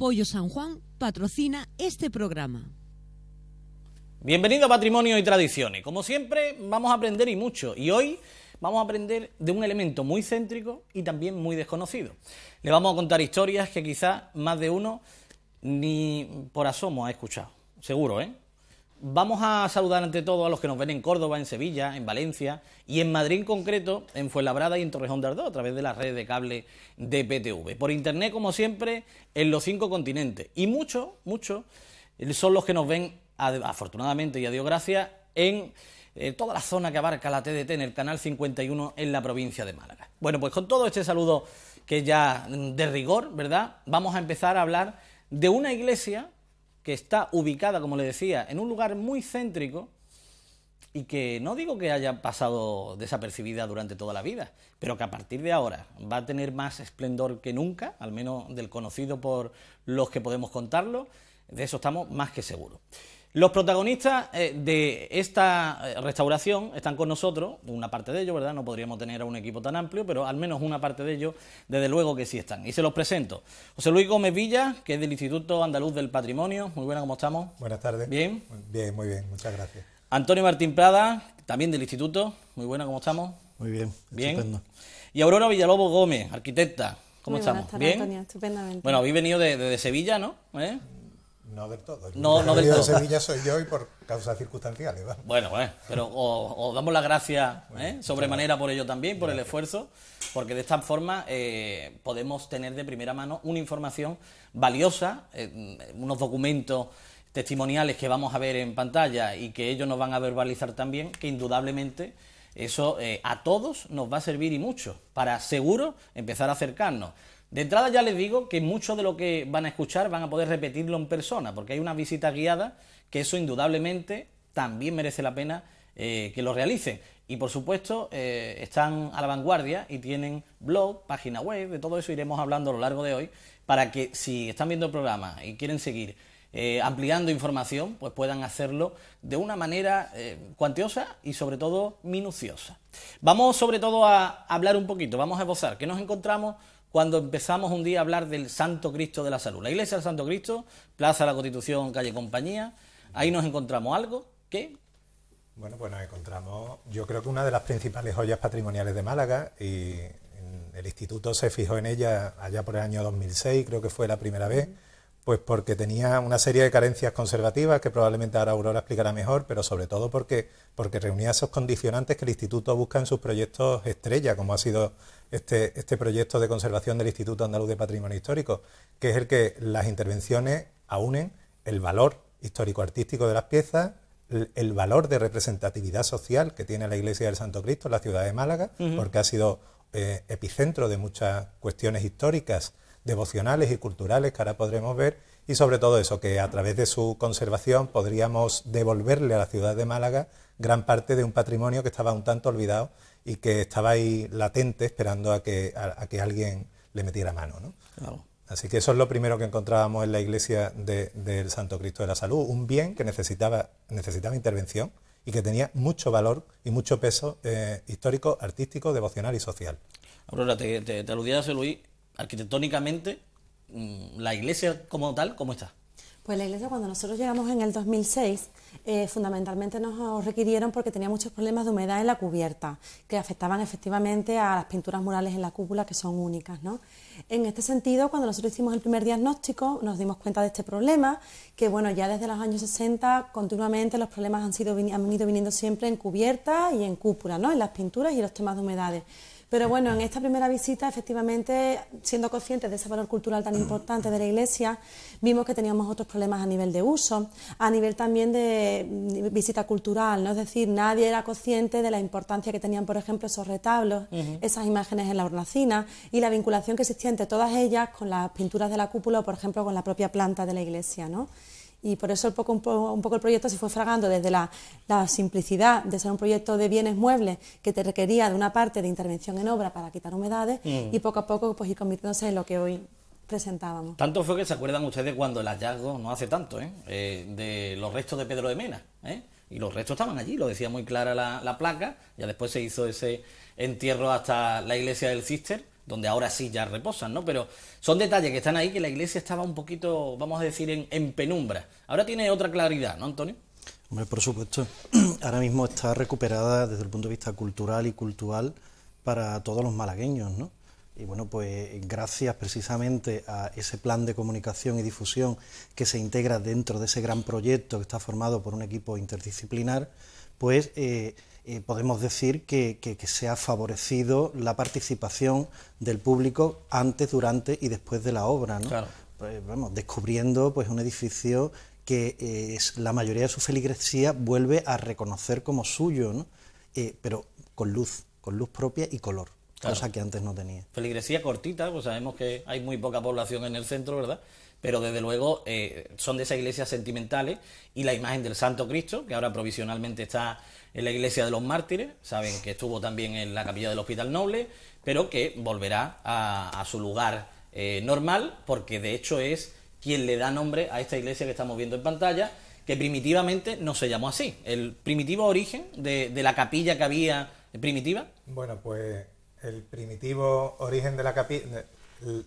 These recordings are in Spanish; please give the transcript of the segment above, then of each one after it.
Pollo San Juan patrocina este programa. Bienvenido a Patrimonio y Tradiciones. Como siempre, vamos a aprender y mucho. Y hoy vamos a aprender de un elemento muy céntrico y también muy desconocido. Le vamos a contar historias que quizás más de uno ni por asomo ha escuchado. Seguro, ¿eh? Vamos a saludar ante todo a los que nos ven en Córdoba, en Sevilla, en Valencia y en Madrid en concreto, en Fuenlabrada y en Torrejón de Ardoz, a través de las redes de cable de PTV. Por internet, como siempre, en los 5 continentes. Y muchos son los que nos ven, afortunadamente y a Dios gracias, en toda la zona que abarca la TDT, en el canal 51 en la provincia de Málaga. Bueno, pues con todo este saludo que ya de rigor, ¿verdad? Vamos a empezar a hablar de una iglesia que está ubicada, como le decía, en un lugar muy céntrico y que no digo que haya pasado desapercibida durante toda la vida, pero que a partir de ahora va a tener más esplendor que nunca, al menos del conocido por los que podemos contarlo, de eso estamos más que seguros. Los protagonistas de esta restauración están con nosotros, una parte de ellos, ¿verdad? No podríamos tener a un equipo tan amplio, pero al menos una parte de ellos, desde luego que sí están. Y se los presento. José Luis Gómez Villa, que es del Instituto Andaluz del Patrimonio. Muy buena, ¿cómo estamos? Buenas tardes. ¿Bien? Bien, muy bien, muchas gracias. Antonio Martín Prada, también del Instituto. Muy buena, ¿cómo estamos? Muy bien, bien. Estupendo. Y Aurora Villalobos Gómez, arquitecta. ¿Cómo estamos? Buenas tardes, ¿Bien? Antonio, estupendamente. Bueno, habéis venido de Sevilla, ¿no? No del todo. No del todo. todo. De Sevilla soy yo y por causas circunstanciales. ¿Va? Bueno, pero os damos las gracias sobremanera por ello también, por el esfuerzo, porque de esta forma podemos tener de primera mano una información valiosa, unos documentos testimoniales que vamos a ver en pantalla y que ellos nos van a verbalizar también, que indudablemente eso a todos nos va a servir y mucho para seguro empezar a acercarnos. De entrada ya les digo que mucho de lo que van a escuchar van a poder repetirlo en persona, porque hay una visita guiada que eso indudablemente también merece la pena que lo realicen. Y por supuesto están a la vanguardia y tienen blog, página web, de todo eso iremos hablando a lo largo de hoy, para que si están viendo el programa y quieren seguir ampliando información, pues puedan hacerlo de una manera cuantiosa y sobre todo minuciosa. Vamos sobre todo a hablar un poquito, vamos a esbozar qué nos encontramos cuando empezamos un día a hablar del Santo Cristo de la Salud. La iglesia del Santo Cristo, Plaza de la Constitución, calle Compañía, ahí nos encontramos algo que... Bueno, pues nos encontramos, yo creo que una de las principales joyas patrimoniales de Málaga, y el instituto se fijó en ella allá por el año 2006, creo que fue la primera vez, pues porque tenía una serie de carencias conservativas que probablemente ahora Aurora explicará mejor, pero sobre todo porque reunía esos condicionantes que el instituto busca en sus proyectos estrella, como ha sido este proyecto de conservación del Instituto Andaluz de Patrimonio Histórico, que es el que las intervenciones aunen el valor histórico-artístico de las piezas, el valor de representatividad social que tiene la Iglesia del Santo Cristo en la ciudad de Málaga, porque ha sido epicentro de muchas cuestiones históricas, devocionales y culturales que ahora podremos ver, y sobre todo eso, que a través de su conservación podríamos devolverle a la ciudad de Málaga gran parte de un patrimonio que estaba un tanto olvidado y que estaba ahí latente esperando a que alguien le metiera mano, ¿no? Claro. Así que eso es lo primero que encontrábamos en la iglesia del Santo Cristo de la Salud, un bien que necesitaba intervención y que tenía mucho valor y mucho peso histórico, artístico, devocional y social. Aurora, te aludía a José Luis, arquitectónicamente, la iglesia como tal, ¿cómo está? Pues la iglesia, cuando nosotros llegamos en el 2006, fundamentalmente nos requirieron porque tenía muchos problemas de humedad en la cubierta, que afectaban efectivamente a las pinturas murales en la cúpula, que son únicas, ¿no? En este sentido, cuando nosotros hicimos el primer diagnóstico, nos dimos cuenta de este problema, que bueno, ya desde los años 60, continuamente los problemas han ido viniendo siempre en cubierta y en cúpula, ¿no? En las pinturas y los temas de humedades. Pero bueno, en esta primera visita, efectivamente, siendo conscientes de ese valor cultural tan importante de la iglesia, vimos que teníamos otros problemas a nivel de uso, a nivel también de visita cultural, ¿no? Es decir, nadie era consciente de la importancia que tenían, por ejemplo, esos retablos, esas imágenes en la hornacina y la vinculación que existía entre todas ellas con las pinturas de la cúpula o, por ejemplo, con la propia planta de la iglesia, ¿no? Y por eso un poco el proyecto se fue fragando desde la simplicidad de ser un proyecto de bienes muebles que te requería de una parte de intervención en obra para quitar humedades y poco a poco pues ir convirtiéndose en lo que hoy presentábamos. Tanto fue que se acuerdan ustedes cuando el hallazgo, no hace tanto, de los restos de Pedro de Mena, y los restos estaban allí, lo decía muy clara la placa, ya después se hizo ese entierro hasta la iglesia del Císter, donde ahora sí ya reposan, ¿no? Pero son detalles que están ahí, que la iglesia estaba un poquito, vamos a decir, en penumbra. Ahora tiene otra claridad, ¿no, Antonio? Hombre, por supuesto. Ahora mismo está recuperada desde el punto de vista cultural y cultural para todos los malagueños, ¿no? Y bueno, pues gracias precisamente a ese plan de comunicación y difusión que se integra dentro de ese gran proyecto que está formado por un equipo interdisciplinar, pues podemos decir que se ha favorecido la participación del público antes, durante y después de la obra, ¿no? Claro. Pues, vamos, descubriendo pues un edificio que la mayoría de su feligresía vuelve a reconocer como suyo, ¿no? Pero con luz propia y color, claro, cosa que antes no tenía. Feligresía cortita, pues sabemos que hay muy poca población en el centro, ¿verdad? Pero desde luego son de esas iglesias sentimentales, y la imagen del Santo Cristo, que ahora provisionalmente está en la iglesia de los Mártires, saben que estuvo también en la capilla del Hospital Noble, pero que volverá a su lugar normal, porque de hecho es quien le da nombre a esta iglesia que estamos viendo en pantalla, que primitivamente no se llamó así. El primitivo origen de la capilla que había primitiva. Bueno, pues el primitivo origen de la capilla,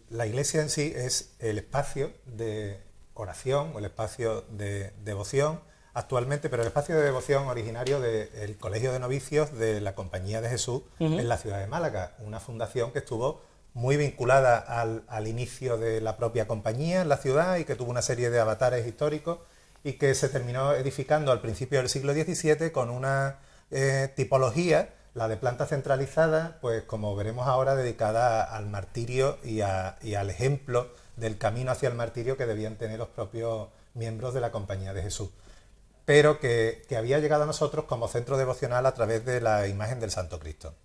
la iglesia en sí es el espacio de oración o el espacio de devoción actualmente, pero el espacio de devoción originario del Colegio de Novicios de la Compañía de Jesús en la ciudad de Málaga, una fundación que estuvo muy vinculada al inicio de la propia compañía en la ciudad y que tuvo una serie de avatares históricos y que se terminó edificando al principio del siglo XVII con una tipología, la de planta centralizada, pues como veremos ahora, dedicada al martirio y al ejemplo del camino hacia el martirio que debían tener los propios miembros de la Compañía de Jesús, pero que había llegado a nosotros como centro devocional a través de la imagen del Santo Cristo.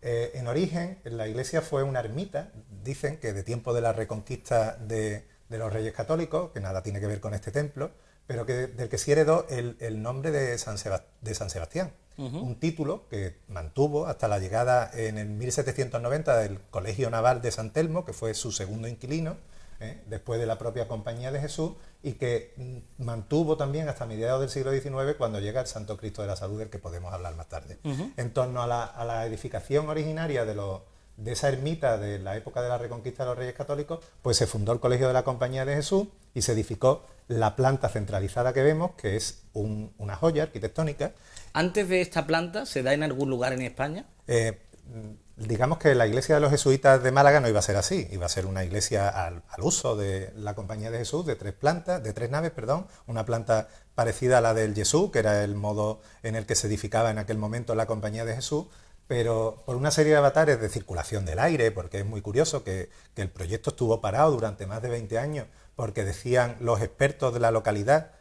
En origen, la iglesia fue una ermita, dicen que de tiempo de la reconquista de los Reyes Católicos, que nada tiene que ver con este templo, pero del que sí heredó el nombre de San Sebastián, un título que mantuvo hasta la llegada en el 1790 del Colegio Naval de San Telmo, que fue su segundo inquilino, después de la propia Compañía de Jesús, y que mantuvo también hasta mediados del siglo XIX, cuando llega el Santo Cristo de la Salud, del que podemos hablar más tarde. En torno a la edificación originaria de esa ermita de la época de la Reconquista de los Reyes Católicos, pues se fundó el Colegio de la Compañía de Jesús y se edificó la planta centralizada que vemos, que es una joya arquitectónica. ¿Antes de esta planta se da en algún lugar en España? Digamos que la iglesia de los jesuitas de Málaga no iba a ser así, iba a ser una iglesia al uso de la Compañía de Jesús, de tres naves, una planta parecida a la del Jesús, que era el modo en el que se edificaba en aquel momento la Compañía de Jesús, pero por una serie de avatares de circulación del aire, porque es muy curioso que el proyecto estuvo parado durante más de 20 años, porque decían los expertos de la localidad,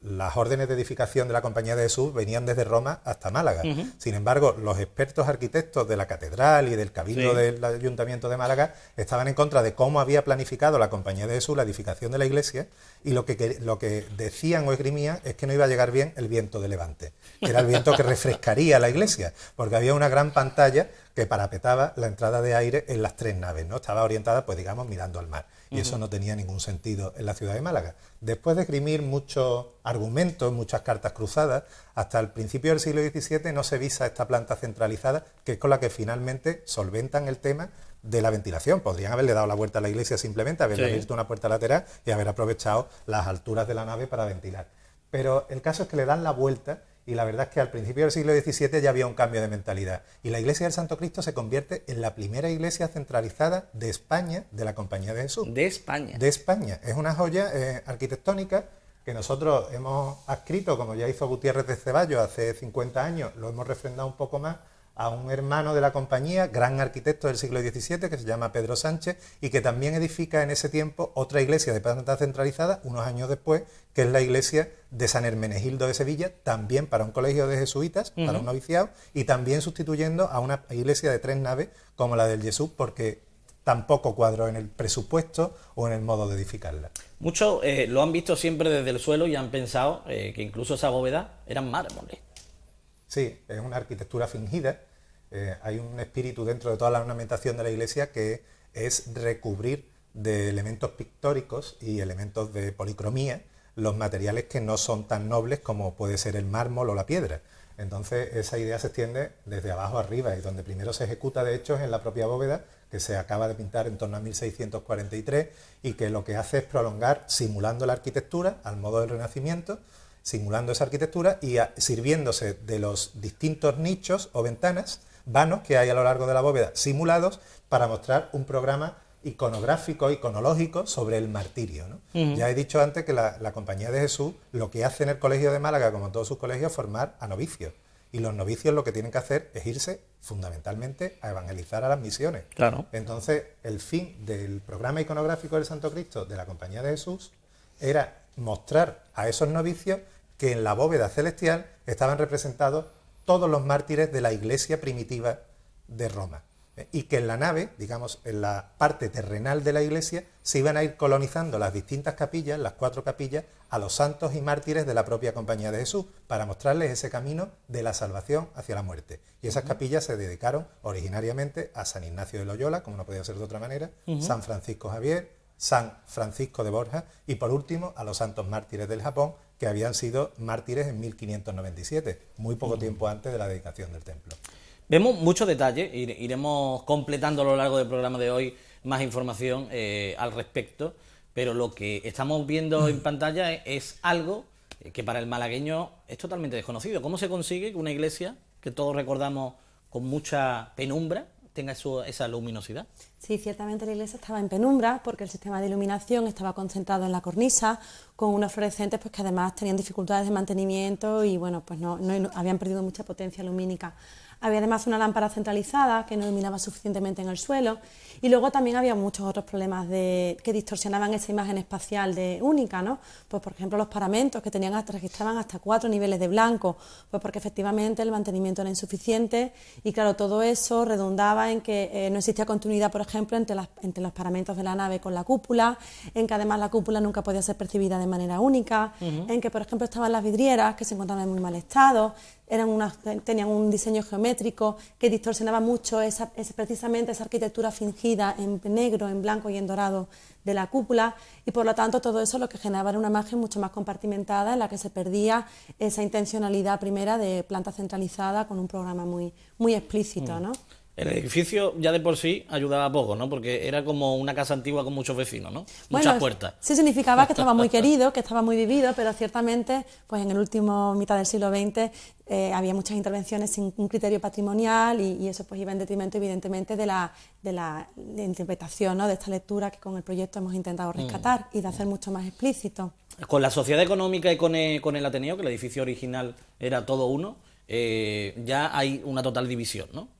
las órdenes de edificación de la Compañía de Jesús venían desde Roma hasta Málaga. Sin embargo, los expertos arquitectos de la catedral y del cabildo del Ayuntamiento de Málaga estaban en contra de cómo había planificado la Compañía de Jesús la edificación de la iglesia, y lo que decían o esgrimían es que no iba a llegar bien el viento de levante, que era el viento que refrescaría la iglesia, porque había una gran pantalla que parapetaba la entrada de aire en las tres naves, ¿no? Estaba orientada, pues digamos, mirando al mar. Y eso no tenía ningún sentido en la ciudad de Málaga. Después de esgrimir muchos argumentos, muchas cartas cruzadas, hasta el principio del siglo XVII no se visa esta planta centralizada, que es con la que finalmente solventan el tema de la ventilación. Podrían haberle dado la vuelta a la iglesia simplemente, haberle abierto una puerta lateral y haber aprovechado las alturas de la nave para ventilar. Pero el caso es que le dan la vuelta, y la verdad es que al principio del siglo XVII ya había un cambio de mentalidad. Y la iglesia del Santo Cristo se convierte en la primera iglesia centralizada de España, de la Compañía de Jesús. De España. De España. Es una joya arquitectónica que nosotros hemos adscrito, como ya hizo Gutiérrez de Ceballos hace 50 años, lo hemos refrendado un poco más, a un hermano de la compañía, gran arquitecto del siglo XVII, que se llama Pedro Sánchez, y que también edifica en ese tiempo otra iglesia de planta centralizada, unos años después, que es la iglesia de San Hermenegildo de Sevilla, también para un colegio de jesuitas, para un noviciado, y también sustituyendo a una iglesia de tres naves como la del Jesús, porque tampoco cuadró en el presupuesto o en el modo de edificarla. Muchos lo han visto siempre desde el suelo y han pensado que incluso esa bóveda eran mármoles. Sí, es una arquitectura fingida. Hay un espíritu dentro de toda la ornamentación de la iglesia que es recubrir de elementos pictóricos y elementos de policromía los materiales que no son tan nobles como puede ser el mármol o la piedra. Entonces esa idea se extiende desde abajo arriba, y donde primero se ejecuta de hecho es en la propia bóveda, que se acaba de pintar en torno a 1643 y que lo que hace es prolongar, simulando la arquitectura al modo del Renacimiento, simulando esa arquitectura y sirviéndose de los distintos nichos o ventanas, vanos que hay a lo largo de la bóveda simulados para mostrar un programa iconográfico, iconológico sobre el martirio, ¿no? Ya he dicho antes que la Compañía de Jesús lo que hace en el Colegio de Málaga, como en todos sus colegios, es formar a novicios. Y los novicios lo que tienen que hacer es irse fundamentalmente a evangelizar a las misiones. Claro. Entonces, el fin del programa iconográfico del Santo Cristo de la Compañía de Jesús era mostrar a esos novicios que en la bóveda celestial estaban representados todos los mártires de la iglesia primitiva de Roma. Y que en la nave, digamos, en la parte terrenal de la iglesia, se iban a ir colonizando las distintas capillas, las 4 capillas, a los santos y mártires de la propia Compañía de Jesús, para mostrarles ese camino de la salvación hacia la muerte. Y esas capillas se dedicaron originariamente a San Ignacio de Loyola, como no podía ser de otra manera, San Francisco Javier, San Francisco de Borja y, por último, a los santos mártires del Japón, que habían sido mártires en 1597, muy poco tiempo antes de la dedicación del templo. Vemos muchos detalles, iremos completando a lo largo del programa de hoy más información al respecto, pero lo que estamos viendo en pantalla es algo que para el malagueño es totalmente desconocido. ¿Cómo se consigue que una iglesia, que todos recordamos con mucha penumbra, tenga esa luminosidad? Sí, ciertamente la iglesia estaba en penumbra porque el sistema de iluminación estaba concentrado en la cornisa con unos fluorescentes pues, que además tenían dificultades de mantenimiento y bueno, pues no habían perdido mucha potencia lumínica. Había además una lámpara centralizada que no iluminaba suficientemente en el suelo y luego también había muchos otros problemas que distorsionaban esa imagen espacial única, ¿no? Pues por ejemplo los paramentos que registraban hasta 4 niveles de blanco, pues porque efectivamente el mantenimiento era insuficiente y claro, todo eso redundaba en que no existía continuidad, por ejemplo, entre los paramentos de la nave con la cúpula, en que además la cúpula nunca podía ser percibida de manera única, en que por ejemplo estaban las vidrieras que se encontraban en muy mal estado, tenían un diseño geométrico que distorsionaba mucho precisamente esa arquitectura fingida en negro, en blanco y en dorado de la cúpula y por lo tanto todo eso lo que generaba era una imagen mucho más compartimentada en la que se perdía esa intencionalidad primera de planta centralizada con un programa muy, muy explícito, ¿no? El edificio ya de por sí ayudaba poco, ¿no? Porque era como una casa antigua con muchos vecinos, ¿no? Muchas Bueno, puertas. Sí significaba que estaba muy querido, que estaba muy vivido, pero ciertamente, pues en el último mitad del siglo XX había muchas intervenciones sin un criterio patrimonial y eso pues iba en detrimento evidentemente de la interpretación, ¿no? De esta lectura que con el proyecto hemos intentado rescatar y de hacer mucho más explícito. Con la sociedad económica y con el Ateneo, que el edificio original era todo uno, ya hay una total división, ¿no?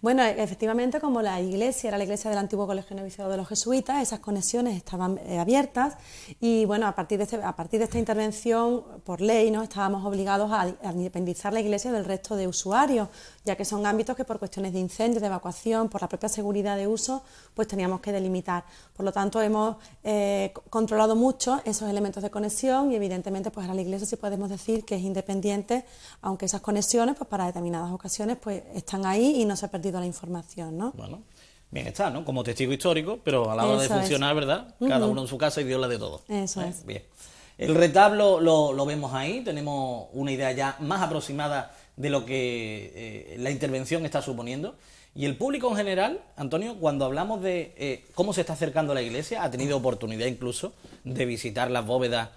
Bueno, efectivamente, como la iglesia era la iglesia del antiguo Colegio Noviciado de los Jesuitas, esas conexiones estaban abiertas y bueno, a partir de esta intervención, por ley, ¿no? Estábamos obligados a independizar la iglesia del resto de usuarios, ya que son ámbitos que por cuestiones de incendio, de evacuación, por la propia seguridad de uso, pues teníamos que delimitar. Por lo tanto, hemos controlado mucho esos elementos de conexión y evidentemente pues ahora la iglesia sí podemos decir que es independiente, aunque esas conexiones pues para determinadas ocasiones pues están ahí y no se ha perdido la información, ¿no? Bueno, bien está, ¿no? Como testigo histórico, pero a la hora de funcionar, ¿verdad? Cada uno en su casa y Dios la de todo. Eso es. Bien. El retablo lo vemos ahí, tenemos una idea ya más aproximada de lo que la intervención está suponiendo. Y el público en general, Antonio, cuando hablamos de cómo se está acercando a la iglesia, ha tenido oportunidad incluso de visitar las bóvedas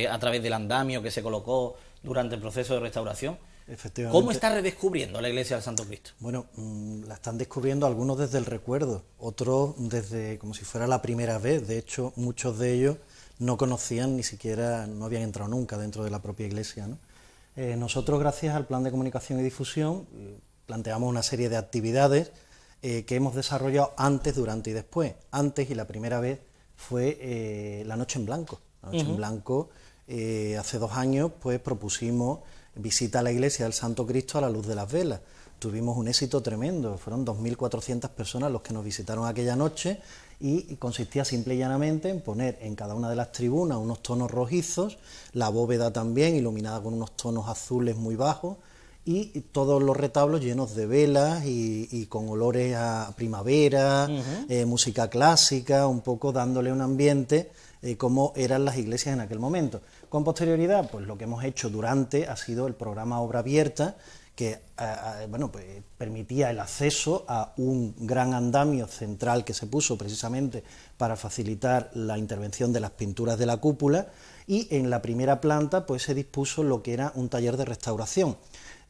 a través del andamio que se colocó durante el proceso de restauración. Efectivamente. ¿Cómo está redescubriendo la iglesia del Santo Cristo? Bueno, la están descubriendo algunos desde el recuerdo, otros desde como si fuera la primera vez. De hecho, muchos de ellos no conocían ni siquiera, no habían entrado nunca dentro de la propia iglesia, ¿no? Nosotros, gracias al Plan de Comunicación y Difusión, planteamos una serie de actividades que hemos desarrollado antes, durante y después. Antes, y la primera vez, fue la Noche en Blanco. La Noche en Blanco, hace 2 años, pues propusimos visita a la iglesia del Santo Cristo a la luz de las velas. Tuvimos un éxito tremendo, fueron 2.400 personas los que nos visitaron aquella noche y consistía simple y llanamente en poner en cada una de las tribunas unos tonos rojizos, la bóveda también iluminada con unos tonos azules muy bajos y todos los retablos llenos de velas y con olores a primavera, música clásica, un poco dándole un ambiente como eran las iglesias en aquel momento. Con posterioridad, pues lo que hemos hecho durante ha sido el programa Obra Abierta, que bueno, pues, permitía el acceso a un gran andamio central que se puso precisamente para facilitar la intervención de las pinturas de la cúpula, y en la primera planta pues se dispuso lo que era un taller de restauración.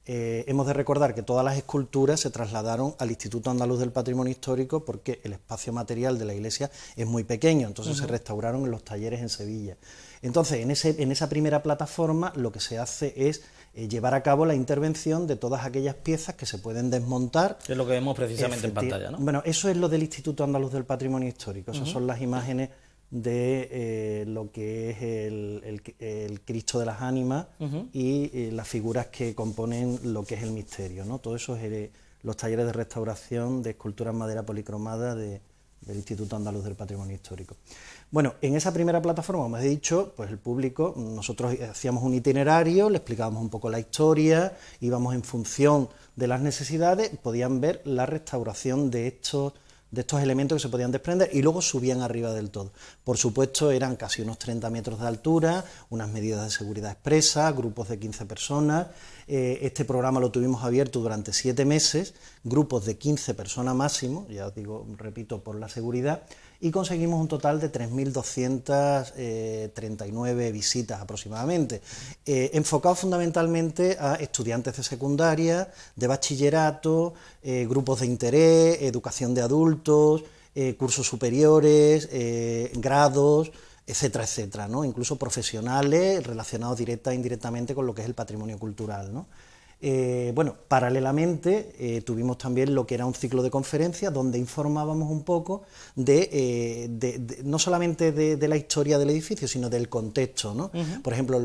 Hemos de recordar que todas las esculturas se trasladaron al Instituto Andaluz del Patrimonio Histórico porque el espacio material de la iglesia es muy pequeño, entonces se restauraron en los talleres en Sevilla. Entonces, en esa primera plataforma lo que se hace es llevar a cabo la intervención de todas aquellas piezas que se pueden desmontar. Que es lo que vemos precisamente en pantalla, ¿no? Bueno, eso es lo del Instituto Andaluz del Patrimonio Histórico, esas son las imágenes de lo que es el Cristo de las Ánimas y las figuras que componen lo que es el misterio, ¿no? Todo eso es los talleres de restauración de esculturas en madera policromada del Instituto Andaluz del Patrimonio Histórico. Bueno, en esa primera plataforma, como he dicho, pues el público, nosotros hacíamos un itinerario, le explicábamos un poco la historia, íbamos en función de las necesidades, podían ver la restauración de estos elementos que se podían desprender y luego subían arriba del todo. Por supuesto, eran casi unos 30 metros de altura, unas medidas de seguridad expresas, grupos de 15 personas. Este programa lo tuvimos abierto durante 7 meses, grupos de 15 personas máximo, ya os digo, repito, por la seguridad, y conseguimos un total de 3.239 visitas aproximadamente, enfocados fundamentalmente a estudiantes de secundaria, de bachillerato, grupos de interés, educación de adultos, cursos superiores, grados, etcétera, etcétera, ¿no? Incluso profesionales relacionados directa e indirectamente con lo que es el patrimonio cultural, ¿no? Bueno, paralelamente tuvimos también lo que era un ciclo de conferencias donde informábamos un poco no solamente de la historia del edificio, sino del contexto, ¿no? Por ejemplo,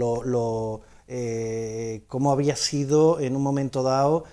cómo había sido en un momento dado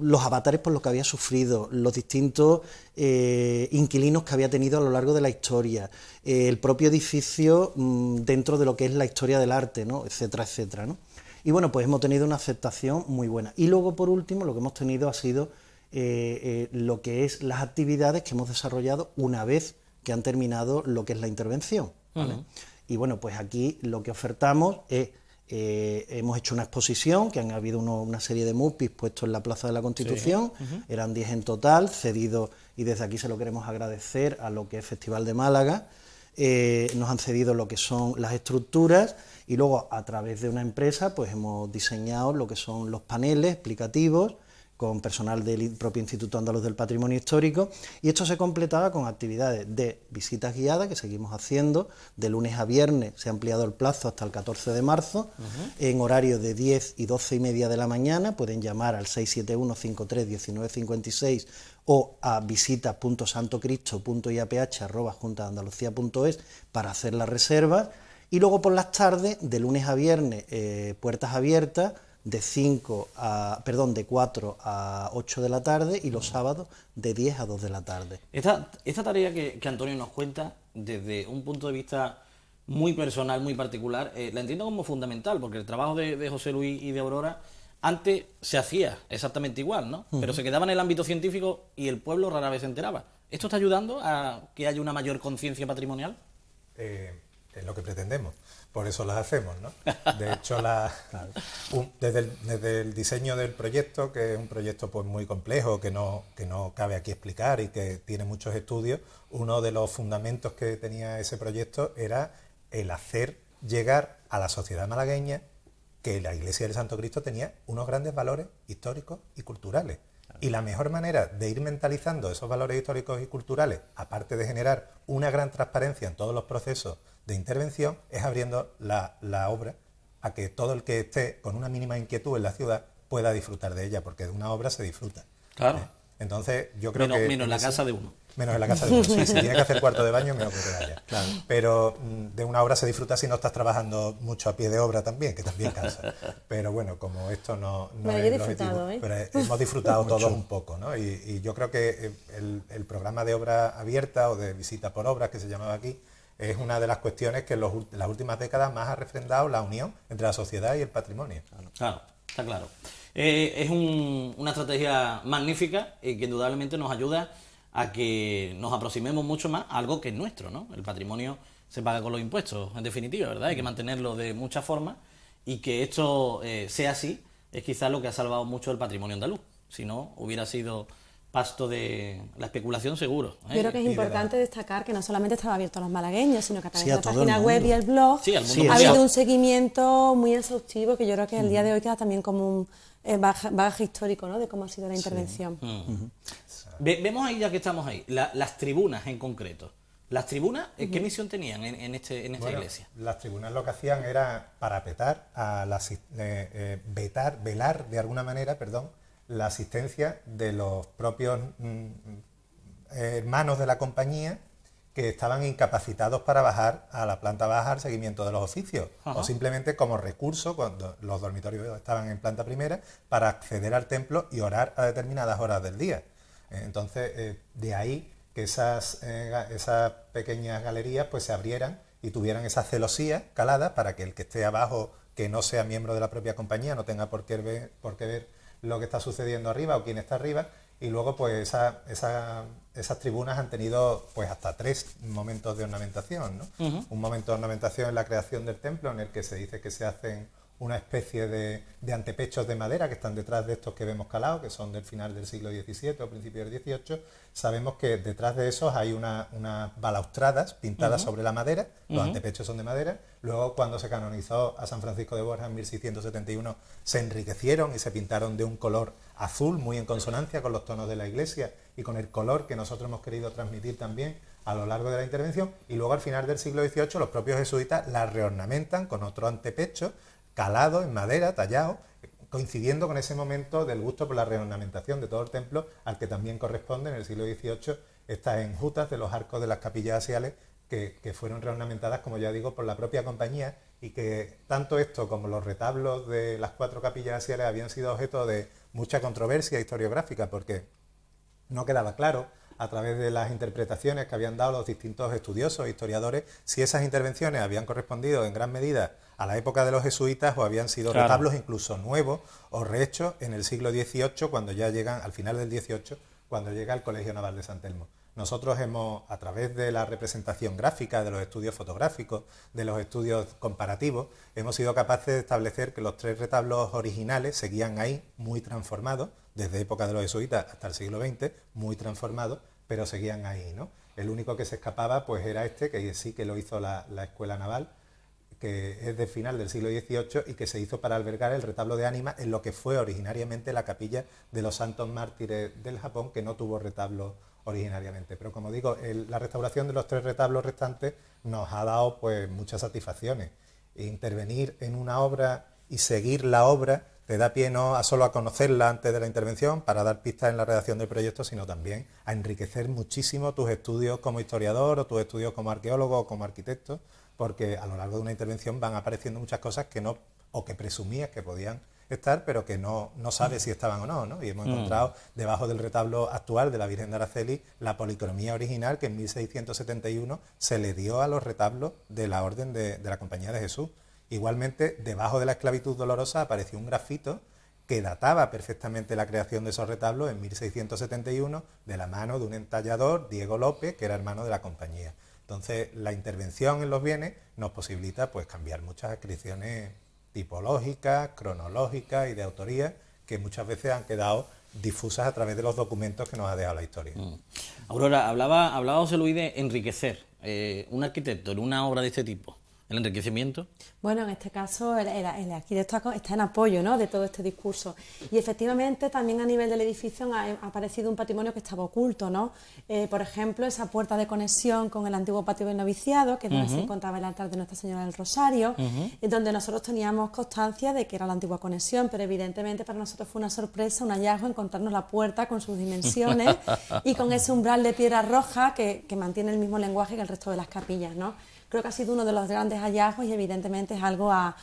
los avatares por los que había sufrido, los distintos inquilinos que había tenido a lo largo de la historia, el propio edificio dentro de lo que es la historia del arte, ¿no? Etcétera, etcétera, ¿no? Y bueno, pues hemos tenido una aceptación muy buena. Y luego, por último, lo que hemos tenido ha sido lo que es las actividades que hemos desarrollado una vez que han terminado lo que es la intervención, ¿vale? Y bueno, pues aquí lo que ofertamos es, hemos hecho una exposición, que han habido una serie de MUPIs puestos en la Plaza de la Constitución, eran 10 en total, cedidos, y desde aquí se lo queremos agradecer a lo que es Festival de Málaga. Nos han cedido lo que son las estructuras y luego a través de una empresa pues hemos diseñado lo que son los paneles explicativos con personal del propio Instituto Andaluz del Patrimonio Histórico, y esto se completaba con actividades de visitas guiadas que seguimos haciendo de lunes a viernes. Se ha ampliado el plazo hasta el 14 de marzo, en horario de 10 y 12 y media de la mañana. Pueden llamar al 671-53-1956 o a visita.santocristo.iaph@juntadeandalucía.es para hacer las reservas. Y luego por las tardes, de lunes a viernes, puertas abiertas, de 4 a 8 de la tarde, y los sábados de 10 a 2 de la tarde. Esta tarea que Antonio nos cuenta, desde un punto de vista muy personal, muy particular, la entiendo como fundamental, porque el trabajo de José Luis y de Aurora antes se hacía exactamente igual, ¿no? Pero se quedaba en el ámbito científico y el pueblo rara vez se enteraba. ¿Esto está ayudando a que haya una mayor conciencia patrimonial? Es lo que pretendemos, por eso las hacemos, ¿no? De hecho, desde el diseño del proyecto, que es un proyecto pues muy complejo, que no cabe aquí explicar y que tiene muchos estudios, uno de los fundamentos que tenía ese proyecto era el hacer llegar a la sociedad malagueña que la Iglesia del Santo Cristo tenía unos grandes valores históricos y culturales. Y la mejor manera de ir mentalizando esos valores históricos y culturales, aparte de generar una gran transparencia en todos los procesos de intervención, es abriendo la obra a que todo el que esté con una mínima inquietud en la ciudad pueda disfrutar de ella, porque de una obra se disfruta. Claro. Entonces, yo creo que... Menos en la casa de uno. Menos en la casa de uno. Sí, si tiene que hacer cuarto de baño, mejor que vaya. Claro. Pero de una obra se disfruta si no estás trabajando mucho a pie de obra también, que también cansa. Pero bueno, como esto no es el objetivo, pero hemos disfrutado todos un poco, ¿no? Y yo creo que el programa de obra abierta o de visita por obras, que se llamaba aquí, es una de las cuestiones que en las últimas décadas más ha refrendado la unión entre la sociedad y el patrimonio. Claro, está claro. Es una estrategia magnífica y que indudablemente nos ayuda a que nos aproximemos mucho más a algo que es nuestro, ¿no? El patrimonio se paga con los impuestos, en definitiva, ¿verdad? Hay que mantenerlo de muchas formas, y que esto sea así, es quizás lo que ha salvado mucho el patrimonio andaluz. Si no, hubiera sido pasto de la especulación seguro. Yo creo que es importante destacar que no solamente estaba abierto a los malagueños, sino que a través Sí, a de la todo página el web mundo. y el blog Sí, al mundo ha mundial. habido un seguimiento muy exhaustivo que yo creo que el día de hoy queda también como un bagaje histórico, ¿no?, de cómo ha sido la intervención. Vemos ahí, ya que estamos ahí, las tribunas en concreto. ¿Las tribunas qué misión tenían en esta Bueno, iglesia? las tribunas lo que hacían era parapetar, velar de alguna manera, la asistencia de los propios hermanos de la compañía que estaban incapacitados para bajar a la planta baja al seguimiento de los oficios, o simplemente como recurso cuando los dormitorios estaban en planta primera para acceder al templo y orar a determinadas horas del día. Entonces, de ahí que esas pequeñas galerías pues se abrieran y tuvieran esa celosía calada para que el que esté abajo, que no sea miembro de la propia compañía, no tenga por qué ver lo que está sucediendo arriba o quién está arriba. Y luego pues esas tribunas han tenido pues hasta 3 momentos de ornamentación, ¿no? Un momento de ornamentación en la creación del templo, en el que se dice que se hacen una especie de antepechos de madera que están detrás de estos que vemos calados, que son del final del siglo XVII o principio del XVIII. Sabemos que detrás de esos hay unas balaustradas pintadas sobre la madera, los antepechos son de madera. Luego, cuando se canonizó a San Francisco de Borja en 1671, se enriquecieron y se pintaron de un color azul, muy en consonancia con los tonos de la iglesia y con el color que nosotros hemos querido transmitir también a lo largo de la intervención. Y luego, al final del siglo XVIII, los propios jesuitas las reornamentan con otro antepecho calado en madera, tallado, coincidiendo con ese momento del gusto por la reornamentación de todo el templo, al que también corresponde en el siglo XVIII estas enjutas de los arcos de las capillas axiales que fueron reornamentadas, como ya digo, por la propia compañía, y que tanto esto como los retablos de las 4 capillas axiales habían sido objeto de mucha controversia historiográfica, porque no quedaba claro a través de las interpretaciones que habían dado los distintos estudiosos e historiadores si esas intervenciones habían correspondido en gran medida a la época de los jesuitas o habían sido retablos incluso nuevos o rehechos en el siglo XVIII, cuando ya llegan, al final del XVIII, cuando llega el Colegio Naval de San Telmo. Nosotros hemos, a través de la representación gráfica, de los estudios fotográficos, de los estudios comparativos, hemos sido capaces de establecer que los 3 retablos originales seguían ahí muy transformados, desde época de los jesuitas hasta el siglo XX, muy transformados, pero seguían ahí, ¿no? El único que se escapaba pues era este, que sí que lo hizo la Escuela Naval, que es del final del siglo XVIII y que se hizo para albergar el retablo de Ánima en lo que fue originariamente la capilla de los santos mártires del Japón, que no tuvo retablo originariamente. Pero como digo, la restauración de los 3 retablos restantes nos ha dado pues muchas satisfacciones. Intervenir en una obra y seguir la obra te da pie no solo a conocerla antes de la intervención para dar pistas en la redacción del proyecto, sino también a enriquecer muchísimo tus estudios como historiador o tus estudios como arqueólogo o como arquitecto, porque a lo largo de una intervención van apareciendo muchas cosas que no, o que presumías que podían estar, pero que no sabes si estaban o no, ¿no? Y hemos encontrado debajo del retablo actual de la Virgen de Araceli la policromía original que en 1671 se le dio a los retablos de la Orden de la Compañía de Jesús. Igualmente, debajo de la esclavitud dolorosa apareció un grafito que databa perfectamente la creación de esos retablos en 1671 de la mano de un entallador, Diego López, que era hermano de la compañía. Entonces, la intervención en los bienes nos posibilita pues cambiar muchas adscripciones tipológicas, cronológicas y de autoría que muchas veces han quedado difusas a través de los documentos que nos ha dejado la historia. Aurora, hablaba José Luis de enriquecer. Un arquitecto en una obra de este tipo, ¿el enriquecimiento? Bueno, en este caso el arquitecto está en apoyo, ¿no?, de todo este discurso. Y efectivamente también a nivel del edificio ha aparecido un patrimonio que estaba oculto, ¿no? Por ejemplo, esa puerta de conexión con el antiguo patio del noviciado, que es donde se encontraba el altar de Nuestra Señora del Rosario, donde nosotros teníamos constancia de que era la antigua conexión, pero evidentemente para nosotros fue una sorpresa, un hallazgo, encontrarnos la puerta con sus dimensiones y con ese umbral de piedra roja que mantiene el mismo lenguaje que el resto de las capillas, ¿no? Creo que ha sido uno de los grandes hallazgos y evidentemente es algo a